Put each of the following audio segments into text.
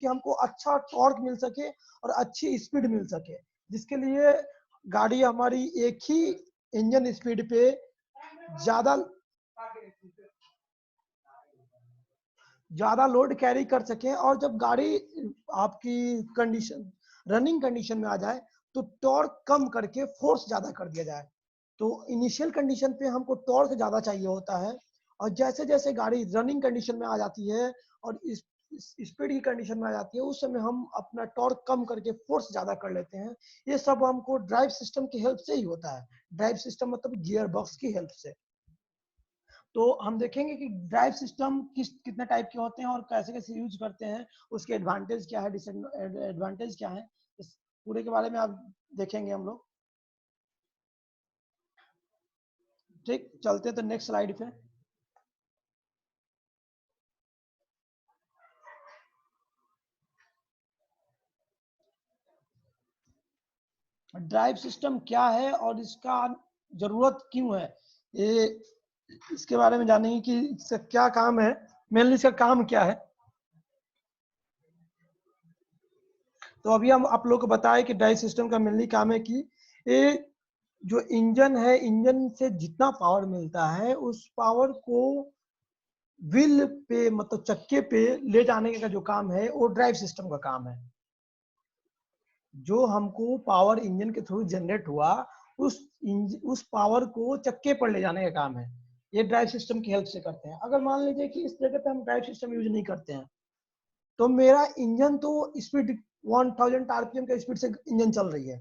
कि हमको अच्छा टॉर्क मिल सके और अच्छी स्पीड मिल सके, जिसके लिए गाड़ी हमारी एक ही इंजन स्पीड पे ज्यादा लोड कैरी कर सके। और जब गाड़ी आपकी कंडीशन रनिंग कंडीशन में आ जाए तो टॉर्क कम करके फोर्स ज्यादा कर दिया जाए। तो इनिशियल कंडीशन पे हमको टॉर्क ज्यादा चाहिए होता है, और जैसे जैसे गाड़ी रनिंग कंडीशन में आ जाती है और इस स्पीड की कंडीशन में आ जाती है, उस समय हम अपना टॉर्क कम करके फोर्स ज्यादा कर लेते हैं। ये सब हमको ड्राइव सिस्टम की हेल्प से ही होता है। ड्राइव सिस्टम मतलब गियर बॉक्स की हेल्प से। तो हम देखेंगे कि ड्राइव सिस्टम कितने टाइप के होते हैं और कैसे कैसे यूज करते हैं, उसके एडवांटेज क्या है, डिसएडवांटेज क्या है, इस पूरे के बारे में आप देखेंगे हम लोग। ठीक, चलते तो नेक्स्ट स्लाइड पे। ड्राइव सिस्टम क्या है और इसका जरूरत क्यों है, ये इसके बारे में जानेंगे कि इसका क्या काम है, मेनली इसका काम क्या है। तो अभी हम आप लोग को बताएं कि ड्राइव सिस्टम का मेनली काम है कि ये जो इंजन है, इंजन से जितना पावर मिलता है उस पावर को व्हील पे मतलब चक्के पे ले जाने का जो काम है वो ड्राइव सिस्टम का काम है। जो हमको पावर इंजन के थ्रू जनरेट हुआ उस पावर को चक्के पर ले जाने का काम है, ये ड्राइव सिस्टम की हेल्प से करते हैं। अगर मान लीजिए कि इस जगह पे हम ड्राइव सिस्टम यूज नहीं करते हैं, तो मेरा इंजन तो स्पीड 1000 आरपीएम के स्पीड से इंजन चल रही है,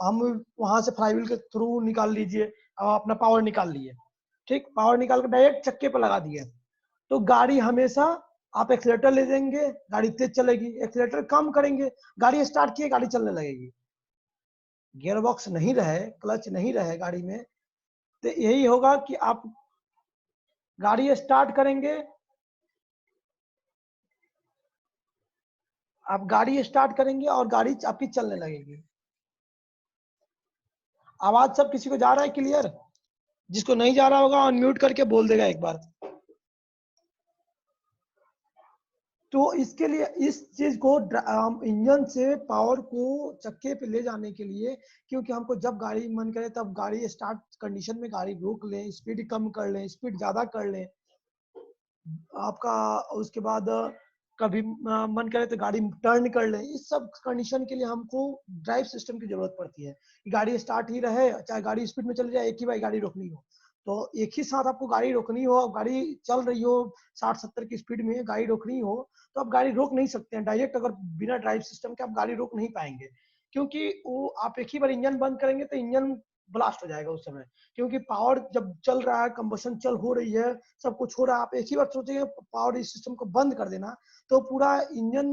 हम वहां से फ्लाईव्हील के थ्रू निकाल लीजिए, अपना पावर निकाल लिए, ठीक, पावर निकाल कर डायरेक्ट चक्के पर लगा दिए, तो गाड़ी हमेशा आप एक्सीलेटर ले देंगे, गाड़ी तेज चलेगी, एक्सीलेटर कम करेंगे, गाड़ी स्टार्ट किए, गाड़ी चलने लगेगी। गियर बॉक्स नहीं रहे, क्लच नहीं रहे गाड़ी में, तो यही होगा कि आप गाड़ी स्टार्ट करेंगे, आप गाड़ी स्टार्ट करेंगे और गाड़ी आपकी चलने लगेगी। आवाज सब किसी को जा रहा है क्लियर? जिसको नहीं जा रहा होगा अनम्यूट करके बोल देगा एक बार। तो इसके लिए इस चीज को इंजन से पावर को चक्के पे ले जाने के लिए, क्योंकि हमको जब गाड़ी मन करे तब गाड़ी स्टार्ट कंडीशन में गाड़ी रोक लें, स्पीड कम कर लें, स्पीड ज्यादा कर लें आपका, उसके बाद कभी मन करे तो गाड़ी टर्न कर ले, इस सब कंडीशन के लिए हमको ड्राइव सिस्टम की जरूरत पड़ती है कि गाड़ी स्टार्ट ही रहे, चाहे गाड़ी स्पीड में चली जाए, एक ही बार गाड़ी रोकनी हो। तो एक ही साथ आपको गाड़ी रोकनी हो, गाड़ी चल रही हो 60-70 की स्पीड में गाड़ी रोकनी हो, तो आप गाड़ी रोक नहीं सकते हैं डायरेक्ट। अगर बिना ड्राइव सिस्टम के आप गाड़ी रोक नहीं पाएंगे, क्योंकि वो आप एक ही बार इंजन बंद करेंगे तो इंजन ब्लास्ट हो जाएगा उस समय, क्योंकि पावर जब चल रहा है, कंबशन चल हो रही है, सब कुछ हो रहा है, आप एक ही बार सोचेंगे पावर सिस्टम को बंद कर देना, तो पूरा इंजन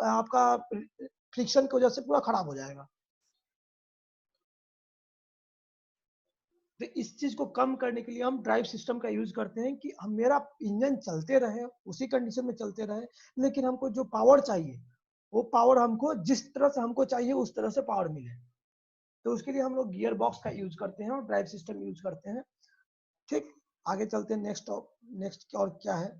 आपका फ्रिक्शन की वजह से पूरा खराब हो जाएगा। तो इस चीज को कम करने के लिए हम ड्राइव सिस्टम का यूज करते हैं कि हम मेरा इंजन चलते रहे, उसी कंडीशन में चलते रहे, लेकिन हमको जो पावर चाहिए वो पावर हमको जिस तरह से हमको चाहिए उस तरह से पावर मिले। तो उसके लिए हम लोग गियर बॉक्स का यूज करते हैं और ड्राइव सिस्टम यूज करते हैं। ठीक, आगे चलते हैं नेक्स्ट। नेक्स्ट और क्या है,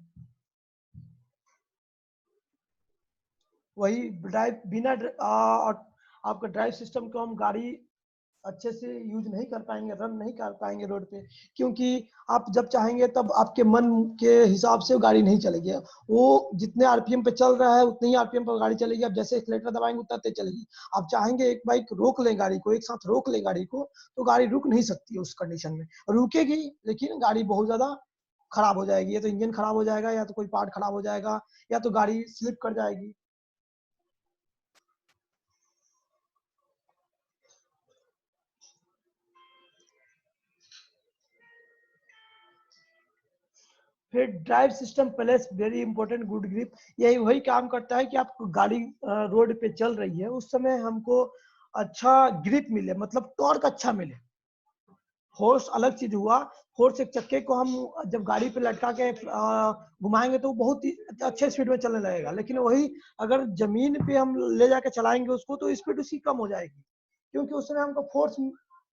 वही ड्राइव बिना आपका ड्राइव सिस्टम को हम गाड़ी अच्छे से यूज नहीं कर पाएंगे, रन नहीं कर पाएंगे रोड पे, क्योंकि आप जब चाहेंगे तब आपके मन के हिसाब से गाड़ी नहीं चलेगी। वो जितने आरपीएम पे चल रहा है उतने ही आरपीएम पर गाड़ी चलेगी, आप जैसे एक्सीलेटर दबाएंगे उतना तेज चलेगी। आप चाहेंगे एक बाइक रोक लें, गाड़ी को एक साथ रोक लें गाड़ी को, तो गाड़ी रुक नहीं सकती है उस कंडीशन में, रुकेगी लेकिन गाड़ी बहुत ज्यादा खराब हो जाएगी, या तो इंजन खराब हो जाएगा, या तो कोई पार्ट खराब हो जाएगा, या तो गाड़ी स्लिप कर जाएगी। फिर drive system plus very important good grip, यही वही काम करता है कि आप गाड़ी रोड पे चल रही है उस समय हमको अच्छा ग्रिप मिले, मतलब टॉर्क अच्छा मिले। फोर्स अलग चीज हुआ, फोर्स एक चक्के को हम जब गाड़ी पे लटका के घुमाएंगे तो बहुत ही अच्छे स्पीड में चलने लगेगा, लेकिन वही अगर जमीन पे हम ले जाके चलाएंगे उसको तो स्पीड उसकी कम हो जाएगी, क्योंकि उस समय हमको फोर्स,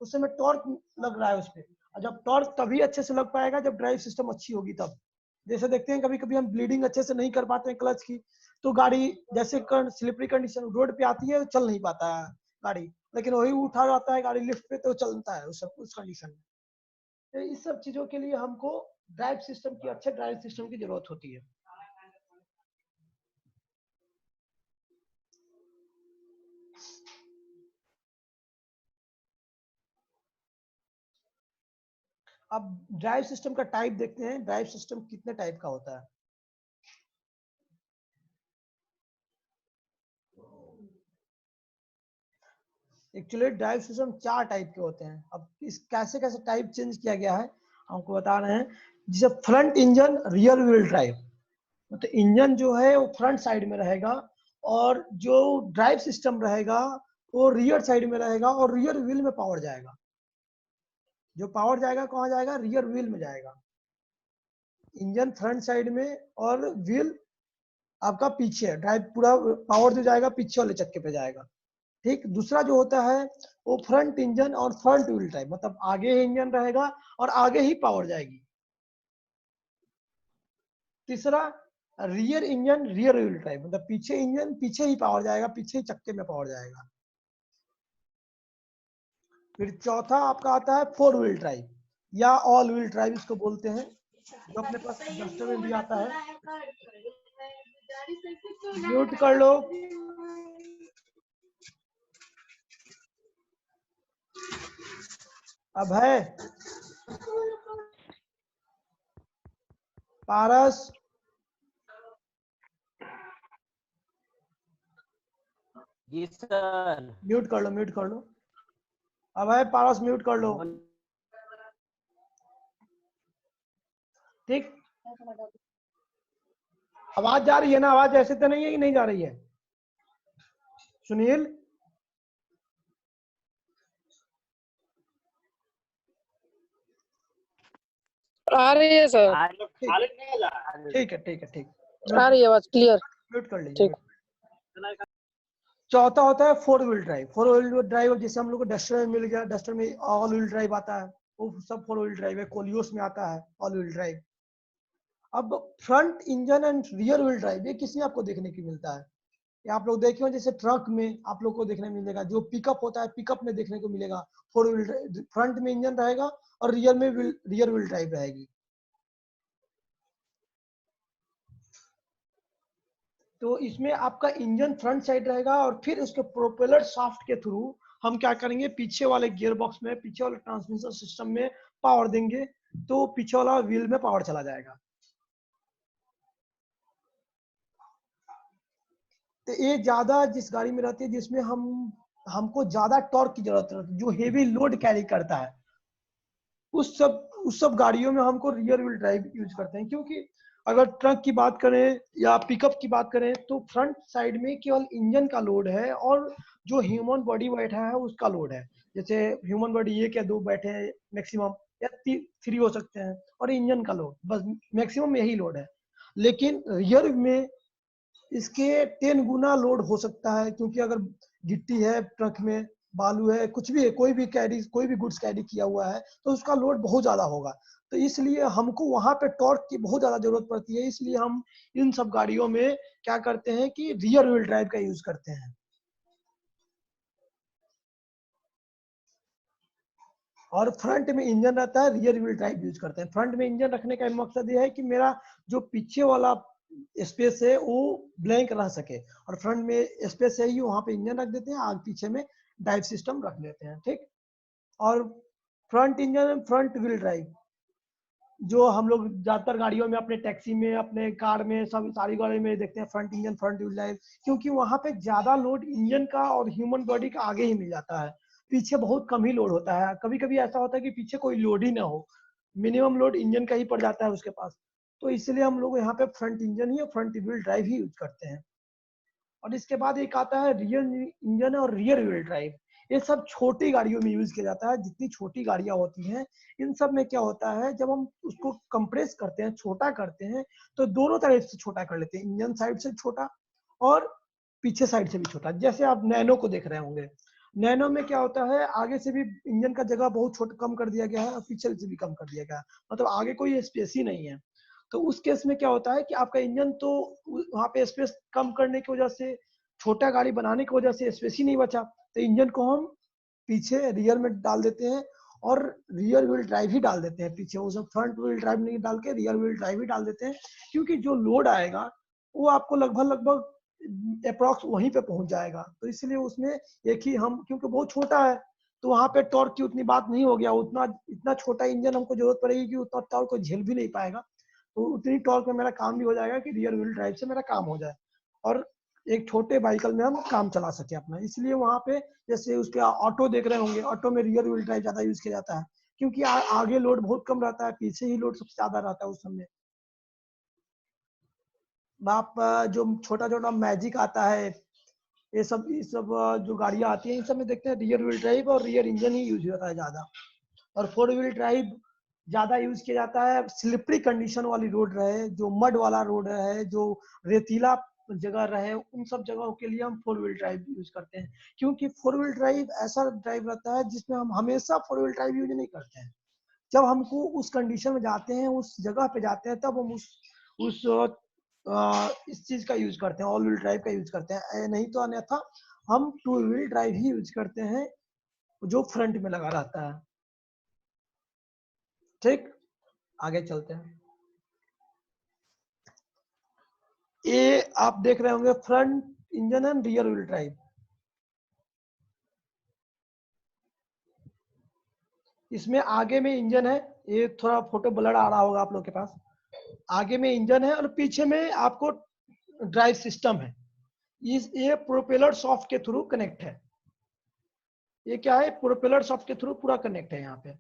उस समय टॉर्क लग रहा है उस पर। और जब टॉर्क तभी अच्छे से लग पाएगा जब ड्राइव सिस्टम अच्छी होगी तब। जैसे देखते हैं कभी कभी हम ब्लीडिंग अच्छे से नहीं कर पाते हैं क्लच की, तो गाड़ी जैसे स्लिपरी कंडीशन रोड पे आती है, चल नहीं पाता है गाड़ी, लेकिन वही उठा जाता है गाड़ी लिफ्ट पे तो चलता है उस कंडीशन में। तो इस सब चीजों के लिए हमको ड्राइव सिस्टम की, अच्छे ड्राइव सिस्टम की जरूरत होती है। अब ड्राइव सिस्टम का टाइप देखते हैं, ड्राइव सिस्टम कितने टाइप का होता है। एक्चुअली ड्राइव सिस्टम 4 टाइप के होते हैं। अब इस कैसे कैसे टाइप चेंज किया गया है हमको बता रहे हैं। जैसे front engine rear wheel drive, तो इंजन जो है वो फ्रंट साइड में रहेगा और जो ड्राइव सिस्टम रहेगा वो रियर साइड में रहेगा और रियर व्हील में पावर जाएगा। जो पावर जाएगा कहाँ जाएगा, रियर व्हील में जाएगा। इंजन फ्रंट साइड में और व्हील आपका पीछे है, ड्राइव पूरा पावर जो जाएगा पीछे वाले चक्के पे जाएगा। ठीक, दूसरा जो होता है वो फ्रंट इंजन और फ्रंट व्हील ड्राइव, मतलब आगे इंजन रहेगा और आगे ही पावर जाएगी। तीसरा rear engine rear wheel drive, मतलब पीछे इंजन पीछे ही पावर जाएगा, पीछे ही चक्के में पावर जाएगा। फिर चौथा आपका आता है फोर व्हील ड्राइव या ऑल व्हील ड्राइव इसको बोलते हैं, जो अपने पास डस्टर में भी आता है। म्यूट कर लो। अब है पारस, जी सर। म्यूट कर लो, म्यूट कर लो। अब है पारस, म्यूट कर लो। ठीक, आवाज जा रही है ना? आवाज ऐसे तो नहीं है कि नहीं जा रही है? सुनील, आ रही है सर। ठीक है, ठीक है, ठीक, आ रही है आवाज क्लियर। म्यूट कर लीजिए। ठीक। चौथा होता है four wheel drive. Four wheel drive जैसे हम लोग को डस्टर में मिल गया, डस्टर में ऑल व्हील ड्राइव आता है, वो सब फोर व्हील ड्राइव है। कोलियोस में आता है ऑल व्हील ड्राइव। अब front engine and rear wheel drive ये किसी आपको देखने की मिलता है, ये आप लोग देखे हो जैसे ट्रक में आप लोग को देखने मिलेगा, जो पिकअप होता है पिकअप में देखने को मिलेगा। फोर व्हील फ्रंट में इंजन रहेगा और रियर में रियर व्हील ड्राइव रहेगी। तो इसमें आपका इंजन फ्रंट साइड रहेगा और फिर उसके प्रोपेलर शाफ्ट के थ्रू हम क्या करेंगे, पीछे वाले गियर बॉक्स में, पीछे वाले ट्रांसमिशन सिस्टम में पावर देंगे, तो पीछे वाला व्हील में पावर चला जाएगा। तो ये ज्यादा जिस गाड़ी में रहती है जिसमें हमको ज्यादा टॉर्क की जरूरत है, जो हेवी लोड कैरी करता है, उस सब गाड़ियों में हमको रियर व्हील ड्राइव यूज करते हैं। क्योंकि अगर ट्रक की बात करें या पिकअप की बात करें तो फ्रंट साइड में केवल इंजन का लोड है और जो ह्यूमन बॉडी बैठा है उसका लोड है। जैसे ह्यूमन बॉडी एक या दो बैठे हैं मैक्सिमम, या 3 हो सकते हैं, और इंजन का लोड बस मैक्सिमम यही लोड है। लेकिन रियर में इसके 10 गुना लोड हो सकता है, क्योंकि अगर गिट्टी है ट्रक में, बालू है, कुछ भी है, कोई भी गुड्स कैरी किया हुआ है तो उसका लोड बहुत ज्यादा होगा। तो इसलिए हमको वहां पे टॉर्क की बहुत ज्यादा जरूरत पड़ती है। इसलिए हम इन सब गाड़ियों में क्या करते हैं कि रियर व्हील ड्राइव का यूज करते हैं। और फ्रंट में इंजन रहता है, रियर व्हील ड्राइव यूज करते हैं। फ्रंट में इंजन रखने का मकसद ये है कि मेरा जो पीछे वाला स्पेस है वो ब्लैंक रह सके, और फ्रंट में स्पेस है ही वहां पे इंजन रख देते हैं, आगे पीछे में ड्राइव सिस्टम रख लेते हैं। ठीक, और front engine front wheel drive जो हम लोग ज्यादातर गाड़ियों में, अपने टैक्सी में, अपने कार में, सब सारी गाड़ी में देखते हैं front engine front wheel drive, क्योंकि वहां पे ज्यादा लोड इंजन का और ह्यूमन बॉडी का आगे ही मिल जाता है, पीछे बहुत कम ही लोड होता है। कभी कभी ऐसा होता है कि पीछे कोई लोड ही ना हो, मिनिमम लोड इंजन का ही पड़ जाता है उसके पास। तो इसलिए हम लोग यहाँ पे फ्रंट इंजन ही और फ्रंट व्हील ड्राइव ही यूज करते हैं। और इसके बाद एक आता है रियर इंजन और रियर व्हील ड्राइव। ये सब छोटी गाड़ियों में यूज किया जाता है। जितनी छोटी गाड़ियां होती हैं इन सब में क्या होता है, जब हम उसको कंप्रेस करते हैं, छोटा करते हैं, तो दोनों तरफ से छोटा कर लेते हैं, इंजन साइड से छोटा और पीछे साइड से भी छोटा। जैसे आप नैनो को देख रहे होंगे, नैनो में क्या होता है, आगे से भी इंजन का जगह बहुत छोटा कम कर दिया गया है और पीछे से भी कम कर दिया गया है, मतलब आगे कोई स्पेस ही नहीं है। तो उस केस में क्या होता है कि आपका इंजन तो वहाँ पे स्पेस कम करने की वजह से, छोटा गाड़ी बनाने की वजह से स्पेस ही नहीं बचा, तो इंजन को हम पीछे रियर में डाल देते हैं और रियर व्हील ड्राइव ही डाल देते हैं पीछे, उसमें फ्रंट व्हील ड्राइव नहीं डाल के रियर व्हील ड्राइव ही डाल देते हैं, क्योंकि जो लोड आएगा वो आपको लगभग अप्रॉक्स वहीं पे पहुंच जाएगा। तो इसलिए उसमें एक ही हम, क्योंकि बहुत छोटा है तो वहां पे टॉर्क की उतनी बात नहीं हो गया, उतना इतना छोटा इंजन हमको जरूरत पड़ेगी कि उतना टॉर्क को झेल भी नहीं पाएगा, तो उतनी टॉर्क में मेरा काम भी हो जाएगा कि रियर व्हील ड्राइव से मेरा काम हो जाए और एक छोटे व्हीकल में हम काम चला सके अपना। इसलिए वहां पे जैसे उसके ऑटो देख रहे होंगे, ऑटो में रियर व्हील ड्राइव ज्यादा यूज किया जाता है, क्योंकि आगे लोड बहुत कम रहता है, पीछे ही लोड सबसे ज्यादा रहता है उस समय। आप जो छोटा छोटा मैजिक आता है, ये सब जो गाड़ियां आती हैं इन सब में देखते हैं रियर व्हील ड्राइव और रियर इंजन ही यूज होता है ज्यादा। और 4 व्हील ड्राइव ज्यादा यूज किया जाता है स्लिपरी कंडीशन वाली रोड रहे, जो मड वाला रोड रहे, जो रेतीला जगह रहे, उन सब जगहों के लिए हम 4 व्हील ड्राइव यूज करते हैं। क्योंकि 4 व्हील ड्राइव ऐसा ड्राइव रहता है जिसमें हम हमेशा 4 व्हील ड्राइव यूज नहीं करते हैं। जब हमको उस कंडीशन में जाते हैं, उस जगह पे जाते हैं, तब हम उस इस चीज का यूज करते हैं, ऑल व्हील ड्राइव का यूज करते हैं, नहीं तो अन्यथा हम 2 व्हील ड्राइव ही यूज करते हैं जो फ्रंट में लगा रहता है। ठीक, आगे चलते हैं। ये आप देख रहे होंगे front engine and rear wheel drive. इसमें आगे में इंजन है, ये थोड़ा फोटो ब्लर आ रहा होगा आप लोग के पास, आगे में इंजन है और पीछे में आपको ड्राइव सिस्टम है। ये प्रोपेलर सॉफ्ट के थ्रू कनेक्ट है। ये क्या है, प्रोपेलर सॉफ्ट के थ्रू पूरा कनेक्ट है यहाँ पे।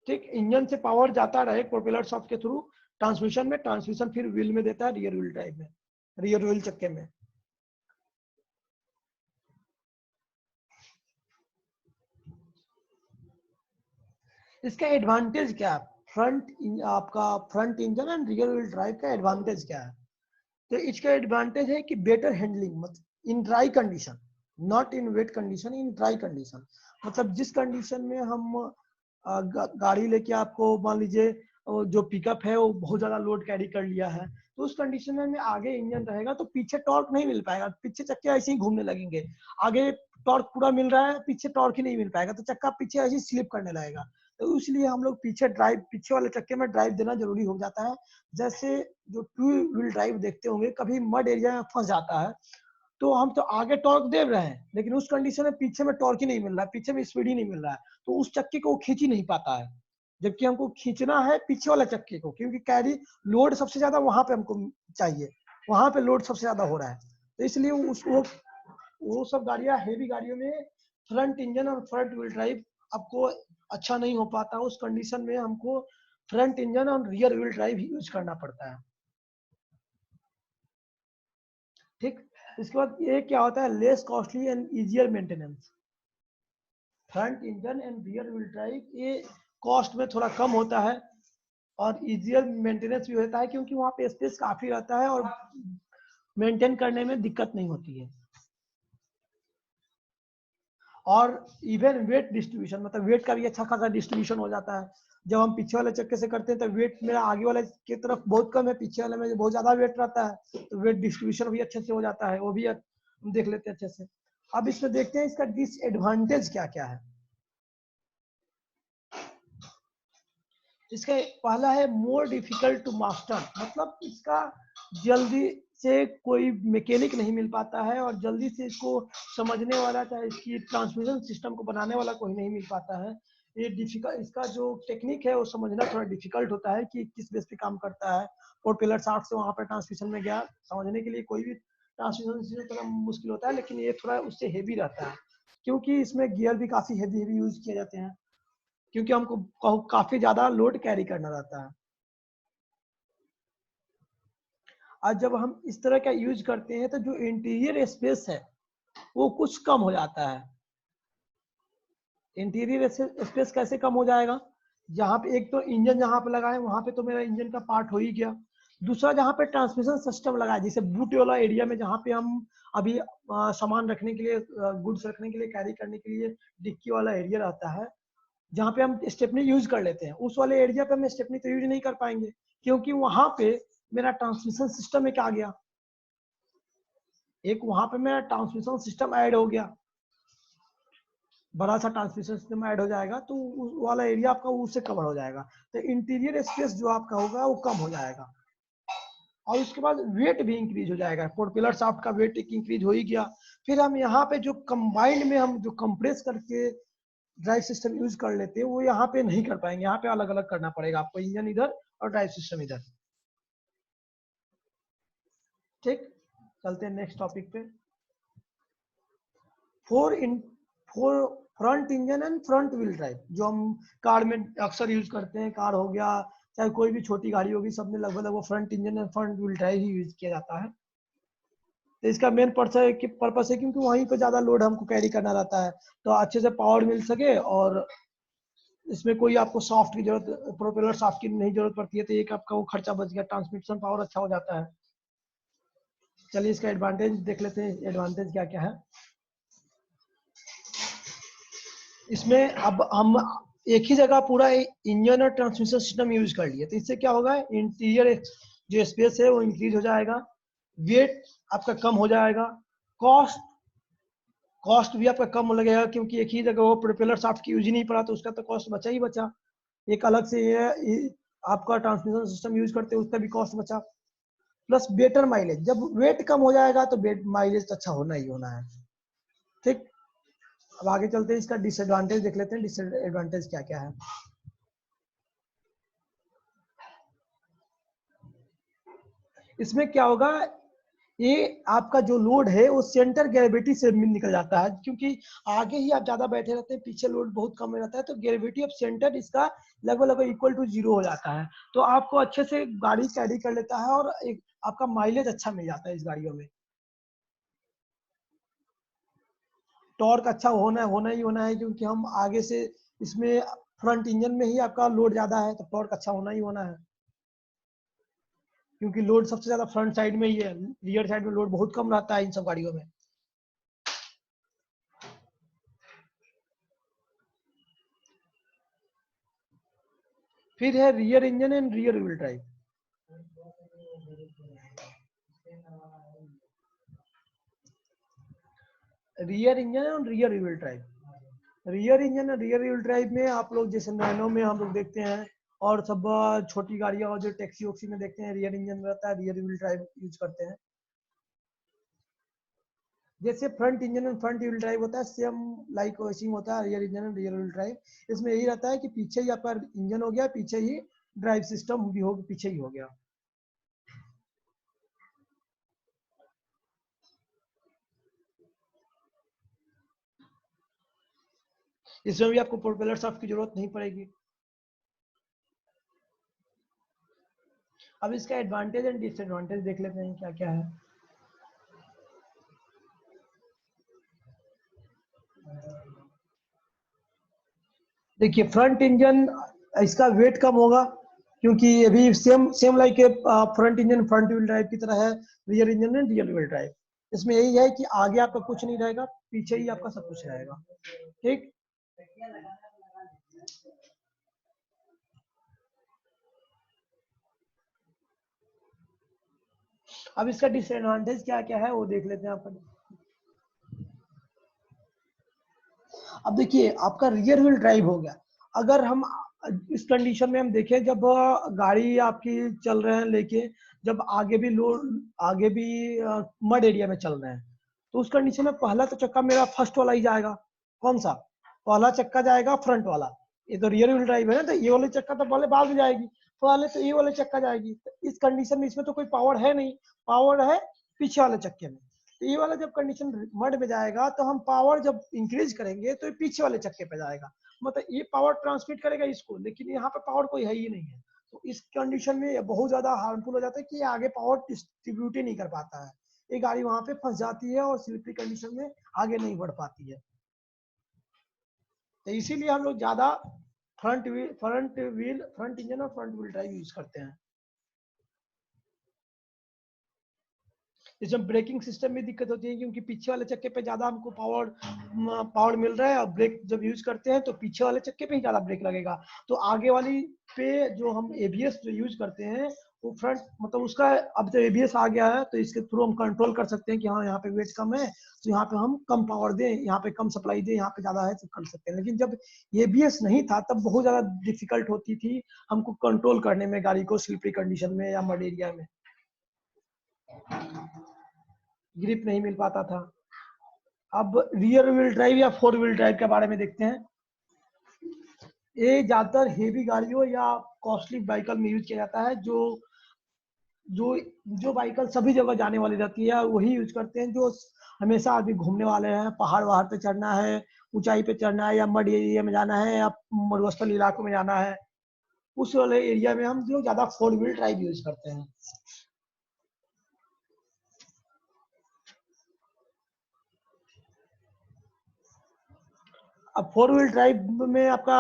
ठीक, इंजन से पावर जाता रहे प्रोपेलर सॉफ्ट के थ्रू ट्रांसमिशन में, ट्रांसमिशन फिर व्हील में देता है, रियर व्हील ड्राइव में, रियर व्हील चक्के में। इसका एडवांटेज क्या है, आपका front engine and rear wheel drive का एडवांटेज क्या है? तो इसका एडवांटेज है कि बेटर हैंडलिंग, मतलब in dry condition, not in wait condition, in dry condition. मतलब जिस कंडीशन में हम गाड़ी लेके आपको मान लीजिए जो पिकअप है वो बहुत ज्यादा लोड कैरी कर लिया है, तो उस कंडीशन में आगे इंजन रहेगा तो पीछे टॉर्क नहीं मिल पाएगा, पीछे चक्के ऐसे ही घूमने लगेंगे। आगे टॉर्क पूरा मिल रहा है, पीछे टॉर्क ही नहीं मिल पाएगा, तो चक्का पीछे ऐसे ही स्लिप करने लगेगा। तो इसलिए हम लोग पीछे वाले चक्के में ड्राइव देना जरूरी हो जाता है। जैसे जो 2 व्हील ड्राइव देखते होंगे, कभी मड एरिया में फंस जाता है तो हम तो आगे टॉर्क दे रहे हैं, लेकिन उस कंडीशन में पीछे में टॉर्क ही नहीं मिल रहा है, पीछे में स्पीड ही नहीं मिल रहा है, तो उस चक्के को खींच ही नहीं पाता है। जबकि हमको खींचना है पीछे वाले चक्के को, क्योंकि कैरी लोड सबसे ज्यादा वहां पे हमको चाहिए, वहां पे लोड सबसे ज्यादा हो रहा है। तो इसलिए वो सब गाड़ियां, हेवी गाड़ियों में फ्रंट इंजन और फ्रंट व्हील ड्राइव आपको अच्छा नहीं हो पाता। उस कंडीशन में हमको फ्रंट इंजन और रियर व्हील ड्राइव यूज करना पड़ता है। ठीक, इसके बाद ये क्या होता है, less costly and easier maintenance. Front engine and rear wheel drive ये कॉस्ट में थोड़ा कम होता है और इजियर मेंटेनेंस भी होता है, क्योंकि वहां पे स्पेस काफी रहता है और मेंटेन करने में दिक्कत नहीं होती है। और इवन वेट डिस्ट्रीब्यूशन, मतलब वेट का भी अच्छा खासा डिस्ट्रीब्यूशन हो जाता है। जब हम पीछे वाले चक्के से करते हैं तो वेट मेरा आगे वाले की तरफ बहुत कम है, पीछे वाले में बहुत ज्यादा वेट रहता है, तो वेट डिस्ट्रीब्यूशन भी अच्छे से हो जाता है, वो भी हम देख लेते हैं अच्छे से। अब इसमें देखते हैं इसका डिसएडवांटेज क्या क्या है। इसका पहला है मोर डिफिकल्ट टू मास्टर, मतलब इसका जल्दी से कोई मैकेनिक नहीं मिल पाता है और जल्दी से इसको समझने वाला, चाहे इसकी ट्रांसमिशन सिस्टम को बनाने वाला कोई नहीं मिल पाता है। ये डिफिकल्ट, इसका जो टेक्निक है वो समझना थोड़ा डिफिकल्ट होता है कि किस बेस पे काम करता है। प्रोपेलर शाफ्ट से वहां पर ट्रांसमिशन में गया, समझने के लिए कोई भी ट्रांसमिशन सिस्टम थोड़ा मुश्किल होता है, लेकिन ये थोड़ा उससे हेवी रहता है, क्योंकि इसमें गियर भी काफी हेवी हेवी यूज किए जाते हैं, क्योंकि हमको काफी ज्यादा लोड कैरी करना रहता है। और जब हम इस तरह का यूज करते हैं तो जो इंटीरियर स्पेस है वो कुछ कम हो जाता है। इंटीरियर स्पेस कैसे कम हो जाएगा, जहाँ पे एक तो इंजन जहाँ पे लगा है वहां पे तो मेरा इंजन का पार्ट हो ही गया, दूसरा जहाँ पे ट्रांसमिशन सिस्टम लगा है, जैसे बूट वाला एरिया में जहाँ पे हम अभी सामान रखने के लिए, गुड्स रखने के लिए, कैरी करने के लिए डिक्की वाला एरिया रहता है, जहाँ पे हम स्टेपनी यूज कर लेते हैं, उस वाले एरिया पे हम स्टेपनी तो यूज नहीं कर पाएंगे, क्योंकि वहां पे मेरा ट्रांसमिशन सिस्टम एक आ गया, एक वहां पे मेरा ट्रांसमिशन सिस्टम ऐड हो गया, बड़ा सा ट्रांसमिशन सिस्टम ऐड हो जाएगा, तो उस वाला एरिया आपका उससे कवर हो जाएगा, तो इंटीरियर स्पेस जो आपका होगा वो कम हो जाएगा। और उसके बाद वेट भी इंक्रीज हो जाएगा, प्रोपेलर शाफ्ट का वेट इंक्रीज हो ही गया। फिर हम यहाँ पे जो कंबाइंड में हम जो कंप्रेस करके ड्राइव सिस्टम यूज कर लेते हैं, वो यहाँ पे नहीं कर पाएंगे, यहाँ पे अलग अलग करना पड़ेगा आपको, इंजन इधर और ड्राइव सिस्टम इधर। ठीक, चलते हैं नेक्स्ट टॉपिक पे। Four front engine and front wheel drive, जो हम कार में अक्सर यूज करते हैं, कार हो गया चाहे कोई भी छोटी गाड़ी होगी, सब में लगभग वो front engine and front wheel drive he use किया जाता है। तो इसका मेन पर्पस है क्योंकि वहीं पे ज्यादा लोड हमको कैरी करना रहता है, तो अच्छे से पावर मिल सके, और इसमें कोई आपको सॉफ्ट की जरूरत, प्रोपेलर सॉफ्ट की नहीं जरूरत पड़ती है, तो एक आपका वो खर्चा बच गया, ट्रांसमिशन पावर अच्छा हो जाता है। चलिए इसका एडवांटेज देख लेते हैं, एडवांटेज क्या क्या है इसमें। अब हम एक ही जगह पूरा इंजन और ट्रांसमिशन सिस्टम यूज कर लिए, तो इससे क्या होगा, इंटीरियर जो स्पेस है वो इंक्रीज हो जाएगा, वेट आपका कम हो जाएगा, कॉस्ट भी आपका कम लगेगा, क्योंकि एक ही जगह वो प्रोपेलर शाफ्ट की यूज ही नहीं पड़ा, तो उसका तो कॉस्ट बचा ही बचा। एक अलग से ये आपका ट्रांसमिशन सिस्टम यूज करते हैं, उसका भी कॉस्ट बचा, प्लस बेटर माइलेज। जब वेट कम हो जाएगा तो माइलेज तो अच्छा होना ही होना है। ठीक, अब आगे चलते हैं, इसका डिसएडवांटेज देख लेते हैं, डिसएडवांटेज क्या क्या है। इसमें क्या होगा, ये आपका जो लोड है वो सेंटर ग्रेविटी से निकल जाता है, क्योंकि आगे ही आप ज्यादा बैठे रहते हैं, पीछे लोड बहुत कम रहता है, तो ग्रेविटी ऑफ सेंटर इसका लगभग लगभग इक्वल टू 0 हो जाता है, तो आपको अच्छे से गाड़ी कैरी कर लेता है, और एक आपका माइलेज अच्छा मिल जाता है इस गाड़ियों में। टॉर्क अच्छा होना ही होना है, क्योंकि हम आगे से इसमें फ्रंट इंजन में ही आपका लोड ज्यादा है, तो टॉर्क अच्छा होना ही होना है, क्योंकि लोड सबसे ज्यादा फ्रंट साइड में ही है, रियर साइड में लोड बहुत कम रहता है इन सब गाड़ियों में। फिर है rear engine and rear wheel drive. Rear engine और rear wheel drive, rear engine और रियर व्हील ड्राइव में आप लोग जैसे नैनो में हम लोग देखते हैं, और सब छोटी गाड़ियां और जो टैक्सी वैक्सी में देखते हैं, रियर इंजन रहता है, रियर व्हील ड्राइव यूज करते हैं। जैसे फ्रंट इंजन और फ्रंट व्हील ड्राइव होता है, सेम लाइक वैसे ही होता है रियर इंजन और रियर व्हील ड्राइव। इसमें यही रहता है कि पीछे ही आपका इंजन हो गया, पीछे ही ड्राइव सिस्टम भी हो, पीछे ही हो गया। इसमें भी आपको प्रोपेलर शाफ्ट की जरूरत नहीं पड़ेगी। अब इसका एडवांटेज एंड डिसएडवांटेज देख लेते हैं क्या क्या है। देखिए फ्रंट इंजन, इसका वेट कम होगा, क्योंकि ये भी same same like front engine front wheel drive की तरह है, rear engine and rear wheel drive. इसमें यही है कि आगे आपका कुछ नहीं रहेगा, पीछे ही आपका सब कुछ रहेगा। ठीक, अब इसका डिसएडवांटेज क्या क्या है वो देख लेते हैं आपका। अब देखिए आपका रियर व्हील ड्राइव हो गया, अगर हम इस कंडीशन में हम देखें, जब गाड़ी आपकी चल रहे हैं लेके, जब आगे भी लोड, आगे भी मड एरिया में चल रहे हैं, तो उस कंडीशन में पहला तो चक्का मेरा फर्स्ट वाला ही जाएगा। कौन सा पहला चक्का जाएगा? फ्रंट वाला। ये तो रियर व्हील ड्राइव है ना, तो ये वाले चक्का तो पहले बाद में जाएगी, पहले तो ये वाले चक्का जाएगी। तो इस कंडीशन में इसमें तो कोई पावर है नहीं, पावर है पीछे वाले चक्के में। तो ये वाला जब कंडीशन मड में जाएगा, तो हम पावर जब इंक्रीज करेंगे तो ये पीछे वाले चक्के पे जाएगा, मतलब ये पावर ट्रांसमिट करेगा इसको, लेकिन यहाँ पे पावर कोई है ही नहीं है। तो इस कंडीशन में ये बहुत ज्यादा हार्मफुल हो जाता है कि आगे पावर डिस्ट्रीब्यूट ही नहीं कर पाता है, ये गाड़ी वहां पे फंस जाती है और स्लिपरी कंडीशन में आगे नहीं बढ़ पाती है। तो इसीलिए हम लोग ज्यादा फ्रंट इंजन और फ्रंट व्हील ड्राइव यूज करते हैं। इसमें ब्रेकिंग सिस्टम में दिक्कत होती है क्योंकि पीछे वाले चक्के पे ज्यादा हमको पावर मिल रहा है और ब्रेक जब यूज करते हैं तो पीछे वाले चक्के पे ही ज्यादा ब्रेक लगेगा। तो आगे वाली पे जो हम एबीएस जो यूज करते हैं वो फ्रंट मतलब उसका अब तो एबीएस आ गया है तो इसके थ्रू हम कंट्रोल कर सकते हैं कि हाँ यहाँ पे वेट कम है तो यहाँ पे हम कम पावर दें, यहाँ पे कम सप्लाई दें, यहाँ पे ज्यादा है तो कर सकते हैं। लेकिन जब एबीएस नहीं था तब बहुत ज्यादा डिफिकल्ट होती थी हमको कंट्रोल करने में गाड़ी को स्लिपरी कंडीशन में या मड एरिया में ग्रिप नहीं मिल पाता था। अब रियर व्हील ड्राइव या फोर व्हील ड्राइव के बारे में देखते हैं। ये ज्यादातर हेवी गाड़ियों या कॉस्टली व्हीकल में यूज किया जाता है। जो जो जो व्हीकल सभी जगह जाने वाली रहती है वही यूज करते हैं। जो हमेशा आदमी घूमने वाले हैं, पहाड़ वहाड़ पे चढ़ना है, ऊंचाई पे चढ़ना है या मड एरिया में जाना है या मरुस्थल इलाकों में जाना है, उस वाले एरिया में हम जो ज्यादा फोर व्हील ड्राइव यूज करते हैं। अब फोर व्हील ड्राइव में आपका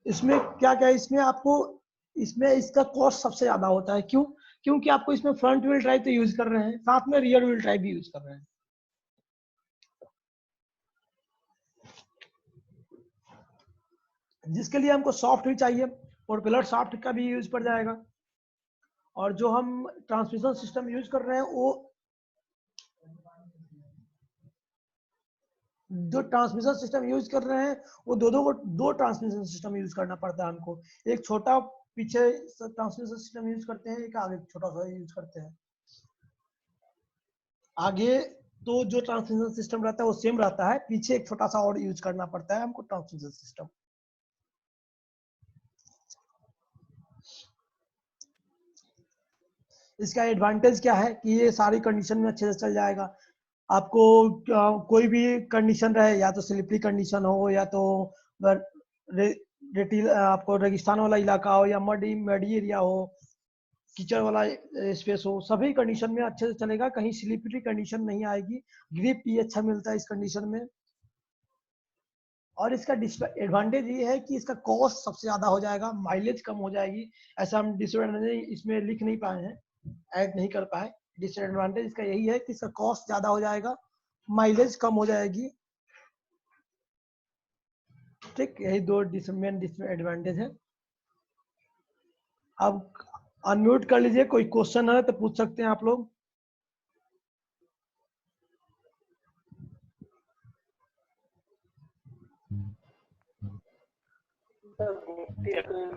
इसमें क्या क्या है, इसमें आपको इसमें इसका कॉस्ट सबसे ज्यादा होता है। क्यों? क्योंकि आपको इसमें फ्रंट व्हील ड्राइव तो यूज कर रहे हैं, साथ में रियर व्हील ड्राइव भी यूज कर रहे हैं। जिसके लिए हमको सॉफ्ट भी चाहिए, प्रोपेलर सॉफ्ट का भी यूज पड़ जाएगा। और जो हम ट्रांसमिशन सिस्टम यूज कर रहे हैं वो जो ट्रांसमिशन सिस्टम यूज कर रहे हैं वो दो ट्रांसमिशन सिस्टम यूज करना पड़ता है हमको। एक छोटा पीछे ट्रांसमिशन सिस्टम यूज करते हैं, एक आगे छोटा सा यूज करते हैं। आगे तो जो ट्रांसमिशन सिस्टम रहता है वो सेम रहता है, पीछे एक छोटा सा और यूज करना पड़ता है हमको ट्रांसमिशन सिस्टम। इसका एडवांटेज क्या है कि ये सारी कंडीशन में अच्छे से चल जाएगा। आपको कोई भी कंडीशन रहे, या तो स्लिपरी कंडीशन हो या तो आपको रेगिस्तान वाला इलाका हो या मडी एरिया हो, कीचड़ वाला स्पेस हो, सभी कंडीशन में अच्छे से चलेगा। कहीं स्लिपरी कंडीशन नहीं आएगी। ग्रिप भी अच्छा मिलता है इस कंडीशन में। और इसका एडवांटेज ये है कि इसका कॉस्ट सबसे ज्यादा हो जाएगा, माइलेज कम हो जाएगी। ऐसा हम डिसएडवांटेज इसमें लिख नहीं पाए हैं, ऐड नहीं कर पाए। डिसएडवांटेज इसका यही है कि इसका कॉस्ट ज्यादा हो जाएगा, माइलेज कम हो जाएगी। ठीक, यही दो डिसएडवांटेज है। अब अनम्यूट कर लीजिए, कोई क्वेश्चन है तो पूछ सकते हैं आप लोग।